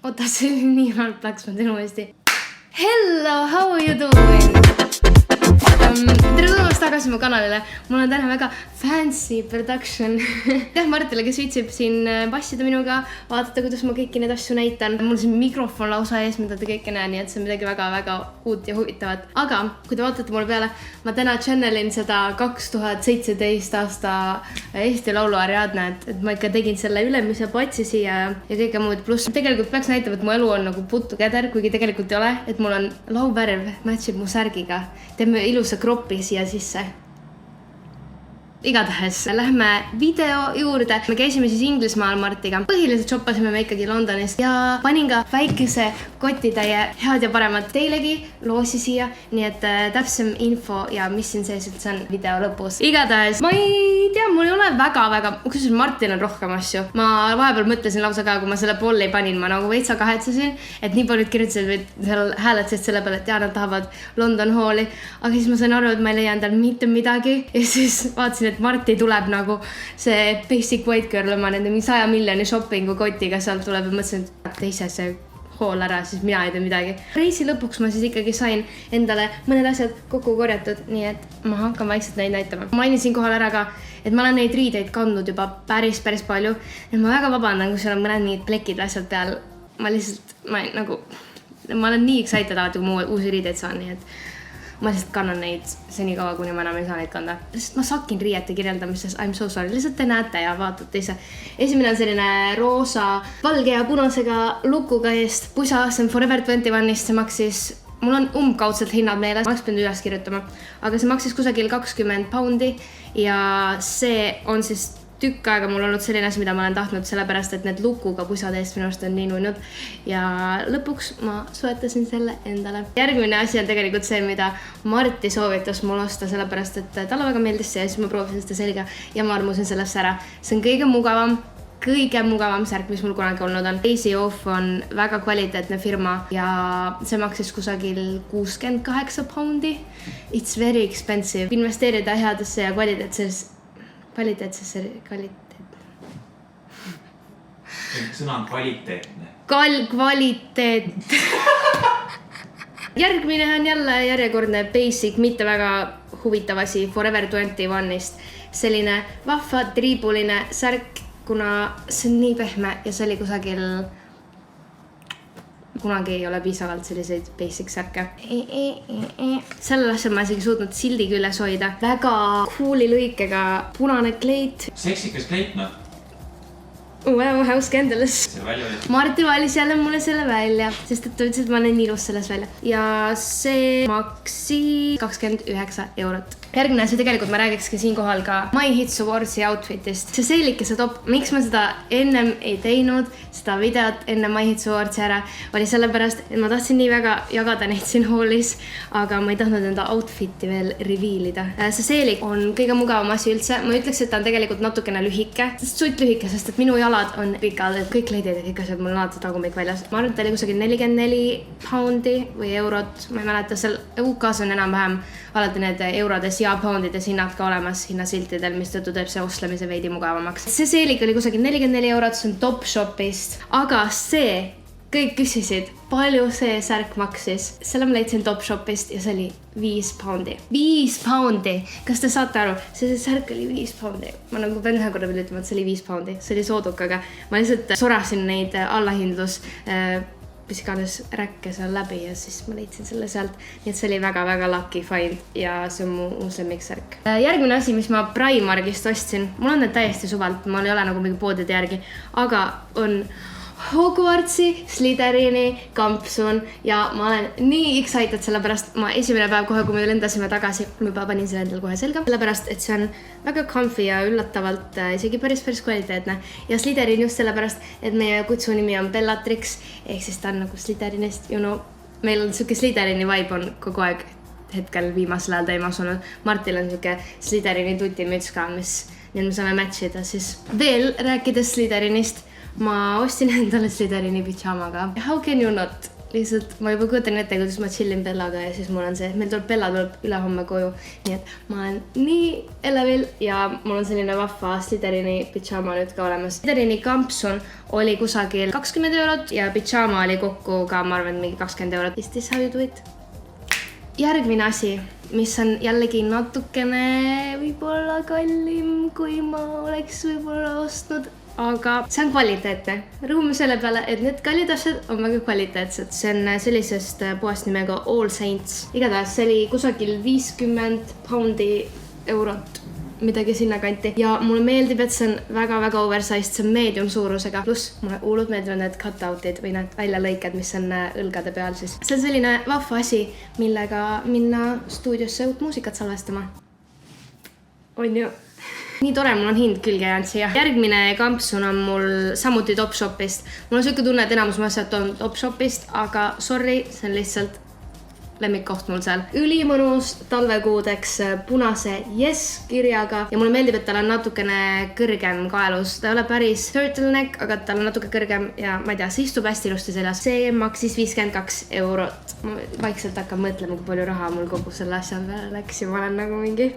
Oota, see oli nii halb plaks, ma teen uuesti. Hello, how are you doing? Tere tulemast tagasi mu kanalile. Mul on täna väga fancy production. Teah Martile, kes viitsib siin bassida minuga, vaadata, kuidas ma kõiki need asju näitan. Mul on siin mikrofon lausa ees, mida te kõike näe, nii et see on midagi väga uut ja huvitavat. Aga kui te vaatate mulle peale, ma täna channelin seda 2017 aasta Eesti Laulu Ariadne, et ma ikka tegin selle ülemise patsi siia ja kõike muud. Pluss tegelikult peaks näitama, et mu elu on nagu putukeder, kuigi tegelikult ei ole, et mul on lauvärv matchib mu särgiga. Teeme ilusa kropi siia sisse. Igatahes, lähme video juurde. Me käisime siis Inglismaal Martiga. Põhiliselt shoppasime me ikkagi Londonist ja panin ka väikese kotitäie head ja paremat teilegi loosi siia. Nii et täpsem info ja mis siin sees üldse on video lõpus. Igatahes, ma ei tea, mul ei ole väga, kusjuures Martil on rohkem asju. Ma vahepeal mõtlesin lausa ka, kui ma selle polli panin, ma nagu veitsa kahetsesin, et nii paljud kirjutasid või seal hääletasid selle peale, et nad tahavad London Halli. Aga siis ma sain aru, et ma ei leia endal mitte midagi ja siis vaatasin, et Marti tuleb nagu see basic white girl oma nende 100 miljoni shoppingu kotiga sealt tuleb ja mõtlesin, et teise see hool ära, siis mina ei tee midagi. Reisi lõpuks ma siis ikkagi sain endale mõned asjad kokku korjatud, nii et ma hakkan vaikselt neid näitama. Mainin siin kohal ära ka, et ma olen neid riideid kandnud juba päris palju. Ja ma väga vabandan, kui seal on mõned mingid plekid asjad peal. Ma olen nii excited alati, kui ma uusi riideid saan, nii et ma lihtsalt kannan neid seni kaua, kuni ma enam ei saa neid kanda. Lihtsalt ma sakin riiete kirjeldamisest, I'm so sorry. Lihtsalt te näete ja vaatate ise. Esimene on selline roosa, valge ja punasega lukuga eest pusa, see on Forever 21-ist, see maksis, mul on umbkaudselt hinnad meeles, ma oleks pidanud üles kirjutama, aga see maksis kusagil 20 poundi ja see on siis tükk aega mul olnud selline asi, mida ma olen tahtnud, sellepärast, et need lukuga pusad eest minu arust on nii nunnud ja lõpuks ma soetasin selle endale. Järgmine asi on tegelikult see, mida Marti soovitas mul osta, sellepärast, et talle väga meeldis see ja siis ma proovisin seda selga ja ma armusin sellest ära. See on kõige mugavam särk, mis mul kunagi olnud on. Easy Off on väga kvaliteetne firma ja see maksis kusagil 68 poundi. It's very expensive. Investeerida headesse ja kvaliteetsesse. Sõna on kvaliteetne. Kvaliteet. Järgmine on jälle järjekordne basic, mitte väga huvitav asi Forever 21-ist. Selline vahva triibuline särk, kuna see on nii pehme ja see oli kusagil kunagi ei ole piisavalt selliseid basic särke. Sellel asjal ma isegi suutnud sildi külles hoida. Väga cooli lõikega punane kleit. Seksikas kleit, noh. Wow, how scandalous. Marti valis jälle mulle selle välja, sest et ta ütles, et ma olen ilus selles välja. Ja see maksis 29 eurot. Järgmine asi tegelikult ma räägikski siin kohal ka My Hits Awards'i outfitist. See seelik ja see top, miks ma seda ennem ei teinud, seda videot enne My Hits Awards'i ära, oli sellepärast, et ma tahtsin nii väga jagada neid siin hoolis, aga ma ei tahtnud enda outfiti veel revealida. See seelik on kõige mugavam asi üldse. Ma ütleks, et ta on tegelikult natukene lühike, suht lühike, sest et minu jalad on pikad, et kõik leidid ja kõik asjad mul on alati tagumik väljas. Ma arvan, et ta oli kusagil 44 poundi või eurot, ma ei mäleta, seal UK-s on enam-vähem alati need eurodes ja poundides hinnad ka olemas hinnasiltidel, mis tõttu teeb see ostlemise veidi mugavamaks. See seelik oli kusagil 44 eurot, see on Topshopist, aga see, kõik küsisid, palju see särk maksis. Selle ma leidsin Topshopist ja see oli 5 poundi. 5 poundi! Kas te saate aru? See särk oli 5 poundi. Ma nagu pean ühe korda veel ütlema, et see oli 5 poundi. See oli soodukaga. Ma lihtsalt sorasin neid allahindlus mis iganes räkke seal läbi ja siis ma leidsin selle sealt. Nii et see oli väga lucky find ja see on mu uus lemmiksärk. Järgmine asi, mis ma Primarkist ostsin, mul on need täiesti suvalt, mul ei ole nagu mingi poodide järgi, aga on Hogwartsi, Slytherini, kampsun ja ma olen nii excited sellepärast, ma esimene päev kohe, kui me lendasime tagasi, ma juba panin selle endal kohe selga, sellepärast, et see on väga comfy ja üllatavalt isegi päris kvaliteetne. Ja Slytherin just sellepärast, et meie kutsu nimi on Bellatrix, ehk siis ta on nagu Slytherinist, meil on siuke Slytherini vibe on kogu aeg hetkel viimasel ajal teimas olnud. Martil on siuke Slytherini tutimüts ka, mis nii me saame matchida siis. Veel rääkides Slytherinist, ma ostin endale Slytherini pidžamaga. How can you not lihtsalt ma juba kujutan ette, kuidas ma chillin Bellaga ja siis mul on see, meil tuleb Bella tuleb ülehomme koju, nii et ma olen nii elevil ja mul on selline vahva Slytherini pidžaama nüüd ka olemas. Slytherini kampsun oli kusagil 20 eurot ja pidžaama oli kokku ka, ma arvan, mingi 20 eurot. Is this how you do it? Järgmine asi, mis on jällegi natukene võib-olla kallim, kui ma oleks võib-olla ostnud, aga see on kvaliteetne. Rõhume selle peale, et need kallid asjad on väga kvaliteetsed. See on sellisest poest nimega All Saints. Igatahes see oli kusagil 50 poundi eurot, midagi sinna kanti. Ja mulle meeldib, et see on väga-väga oversized, see on medium suurusega. Pluss mulle hullult meeldivad need cut-outid või need väljalõiked, mis on õlgade peal siis. See on selline vahva asi, millega minna stuudiosse uut muusikat salvestama. On ju? Nii tore, mul on hind külge jäänud siia. Järgmine kampsun on mul samuti Topshopist. Mul on selline tunne, et enamus asjad on Topshopist, aga sorry, see on lihtsalt lemmikkoht mul seal. Ülimõnus talvekuudeks punase yes kirjaga ja mulle meeldib, et tal on natukene kõrgem kaelus. Ta ei ole päris turtleneck, aga tal on natuke kõrgem ja ma ei tea, see istub hästi ilusti seljas. See maksis 52 eurot. Ma vaikselt hakkan mõtlema, kui palju raha mul kogu selle asja peale läks ja ma olen nagu mingi...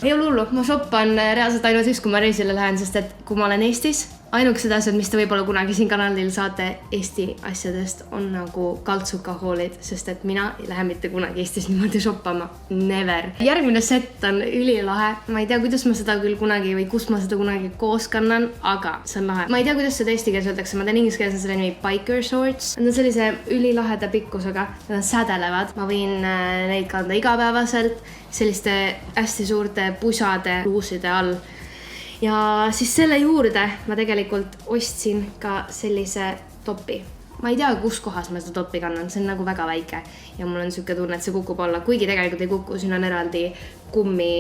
Ei ole hullu, ma shoppan reaalselt ainult siis, kui ma reisile lähen, sest et kui ma olen Eestis, ainukesed asjad, mis te võib-olla kunagi siin kanalil saate Eesti asjadest, on nagu kaltsukahoolid, sest et mina ei lähe mitte kunagi Eestis niimoodi shoppama. Never. Järgmine set on ülilahe. Ma ei tea, kuidas ma seda küll kunagi või kus ma seda kunagi koos kannan, aga see on lahe. Ma ei tea, kuidas seda eesti keeles öeldakse. Ma tean inglise keeles on selle nimi biker shorts. Nad on sellise ülilaheda pikkusega. Nad on sädelevad. Ma võin neid kanda igapäevaselt selliste hästi suurte pusade luuside all. Ja siis selle juurde ma tegelikult ostsin ka sellise topi. Ma ei tea, kus kohas ma seda topi kannan, see on nagu väga väike. Ja mul on selline tunne, et see kukub alla, kuigi tegelikult ei kuku, siin on eraldi kummi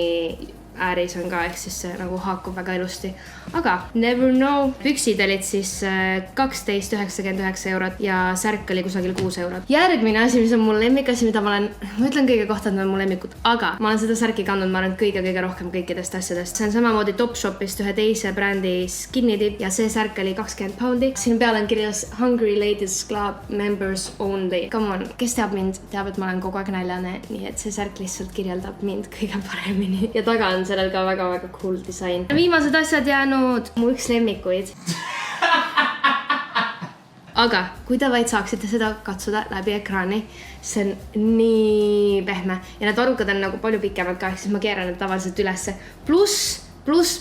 ääris on ka, ehk siis see nagu haakub väga ilusti. Aga never know. Püksid olid siis 12,99 eurot ja särk oli kusagil 6 eurot. Järgmine asi, mis on mul lemmikasi, mida ma ütlen kõige kohta, et nad on mu lemmikud, aga ma olen seda särki kandnud, ma arvan, kõige rohkem kõikidest asjadest. See on samamoodi Topshopist ühe teise brändi Skinny Dip ja see särk oli 20 poundi. Siin peal on kirjas Hungry Ladies Club members only. Come on, kes teab mind, teab, et ma olen kogu aeg näljane, nii et see särk lihtsalt kirjeldab mind kõige paremini. Ja taga on sellel ka väga cool disain. Viimased asjad jäänud mu üks lemmikuid. Aga kui te vaid saaksite seda katsuda läbi ekraani, see on nii pehme ja need varrukad on nagu palju pikemad ka, siis ma keeran need tavaliselt ülesse. Plus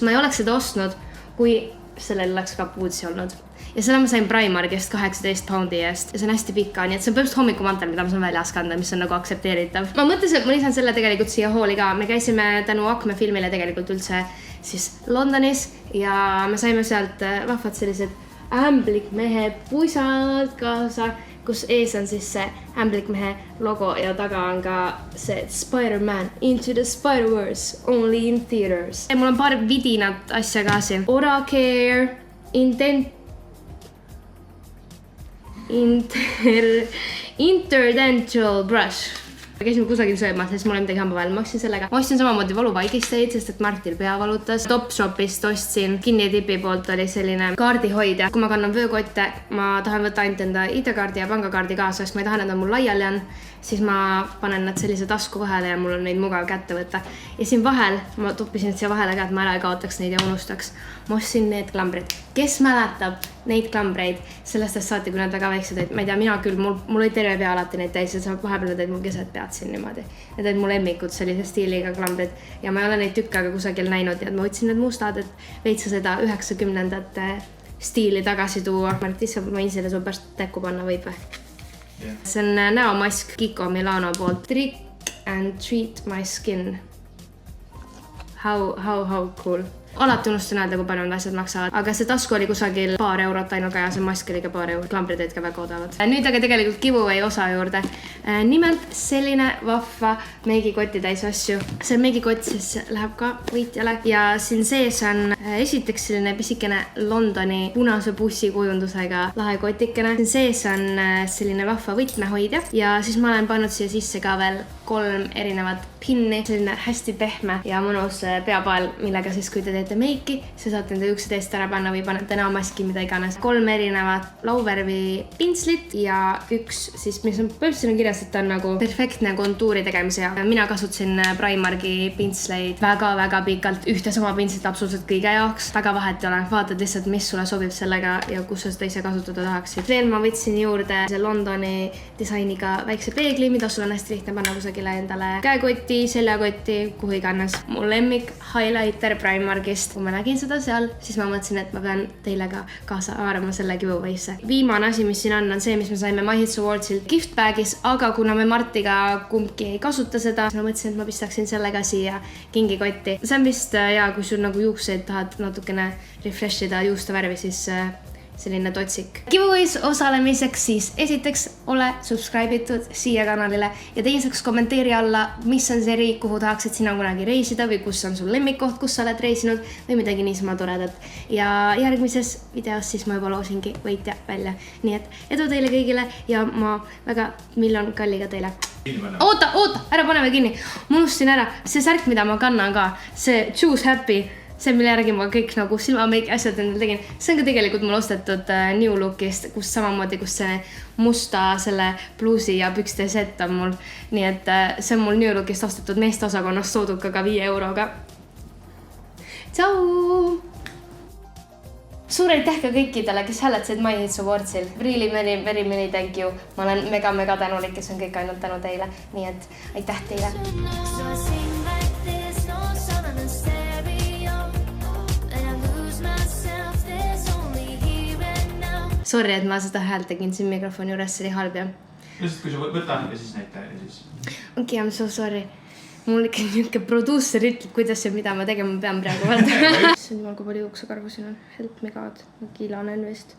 ma ei oleks seda ostnud, kui sellel oleks ka puutsi olnud. Ja selle ma sain Primarkist 18 poundi eest ja see on hästi pika, nii et see on põhimõtteliselt hommikumantel, mida ma saan väljas kanda, mis on nagu aktsepteeritav. Ma mõtlesin, et ma lisan selle tegelikult siia hooli ka. Me käisime tänu Acme filmile tegelikult üldse siis Londonis ja me saime sealt vahvad sellised ämblikmehe pusad kaasa, kus ees on siis see ämblikmehe logo ja taga on ka see Spider-Man Into the Spider-Verse only in theaters. Ja mul on paar vidinat asja ka siin. Oracare, Interdental brush. Käisime kusagil sööma, sest mul ei midagi hamba vahel. Ma ostsin sellega. Ma ostsin samamoodi valuvaigisteid, sest et Martil pea valutas. Topshopist ostsin Skinny Dipi poolt oli selline kaardihoidja. Kui ma kannan vöökotte, ma tahan võtta ainult enda ID-kaardi ja pangakaardi kaasa, sest ma ei taha, et mul laiali on. Siis ma panen nad sellise tasku vahele ja mul on neid mugav kätte võtta. Ja siin vahel, ma toppisin siia vahele ka, et ma ära ei kaotaks neid ja unustaks. Ma ostsin need klambrid. Kes mäletab neid klambreid sellest saati, kui nad väga väiksed olid? Ma ei tea, mina küll, mul oli terve pea alati neid täis ja vahepeal teid mul keset pead siin niimoodi. Need olid mu lemmikud sellise stiiliga klambrid ja ma ei ole neid tükkaga kusagil näinud ja ma võtsin need mustad, et veitsa seda 90ndate stiili tagasi tuua. Martissa, ma ise selle pärast tekku panna võib või? Yeah. See on näomask Kiko Milano poolt. Trick and treat my skin. How cool. Alati unustan öelda, kui palju need asjad maksavad. Aga see tasku oli kusagil paar eurot ainuga ja see mask oli ka paar eurot. Klambrid olid ka väga odavad. Nüüd aga tegelikult giveaway osa juurde. Nimelt selline vahva meigikotti täis asju. See meigikott siis läheb ka võitjale. Ja siin sees on esiteks selline pisikene Londoni punase bussi kujundusega lahe kotikene. Siin sees on selline vahva võtmehoidja. Ja siis ma olen pannud siia sisse ka veel 3 erinevat pinni, selline hästi pehme ja mõnus peapael, millega siis, kui te teete meiki, siis saate enda juuksed eest ära panna või panete näomaski, mida iganes. 3 erinevat lauvärvi pintslit ja üks siis, mis on põhimõtteliselt kirjas, et ta on nagu perfektne kontuuri tegemise ja mina kasutasin Primarki pintsleid väga-väga pikalt, ühte sama pintslit absoluutselt kõige jaoks. Väga vahet ei ole, vaatad lihtsalt, mis sulle sobib sellega ja kus sa seda ise kasutada tahaksid. Veel ma võtsin juurde Londoni disainiga väikse peegli, mida sul on hästi lihtne panna kusagile endale käekotti, seljakotti, kuhu iganes. Mu lemmik highlighter Primarkist. Kui ma nägin seda seal, siis ma mõtlesin, et ma pean teile ka kaasa haarama selle giveaway'sse. Viimane asi, mis siin on see, mis me saime My Hits Awardsilt giftbagis, aga kuna me Martiga kumbki ei kasuta seda, siis ma mõtlesin, et ma pistaksin sellega siia kingikotti. See on vist hea, kui sul nagu juukseid tahad natukene refreshida juuste värvi, siis selline totsik. Giveaways osalemiseks siis esiteks ole subscribe'itud siia kanalile ja teiseks kommenteeri alla, mis on see riik, kuhu tahaksid sina kunagi reisida või kus on sul lemmikkoht, kus sa oled reisinud või midagi niisama toredat. Ja järgmises videos siis ma juba loosingi võitja välja. Nii et edu teile kõigile ja ma väga miljon kalliga teile. Oota, ära pane veel kinni. Ma unustasin ära, see särk, mida ma kannan ka, see Choose Happy, see, mille järgi ma kõik nagu silmameiki asjad endale tegin, see on ka tegelikult mul ostetud New Lookist, kus samamoodi, kus see musta selle bluusi ja pükste set on mul. Nii et see on mul New Lookist ostetud meeste osakonnast soodukaga 5 euroga. Tšau! Suur aitäh ka kõikidele, kes hääletasid My Hits Awardsil. Really many thank you. Ma olen mega tänulik, kes on kõik ainult tänu teile. Nii et aitäh teile. Sorry, et ma seda häält tegin siin mikrofoni juures, see oli halb ja. Lihtsalt kui sa võta ja siis näita ja siis. Okay, I'm so sorry. Mul ikka niuke produusser ütleb, kuidas ja mida ma tegema pean praegu vaata. See on jumal, kui palju juuksekarvu siin on. Help me God. Ma kiilanen vist.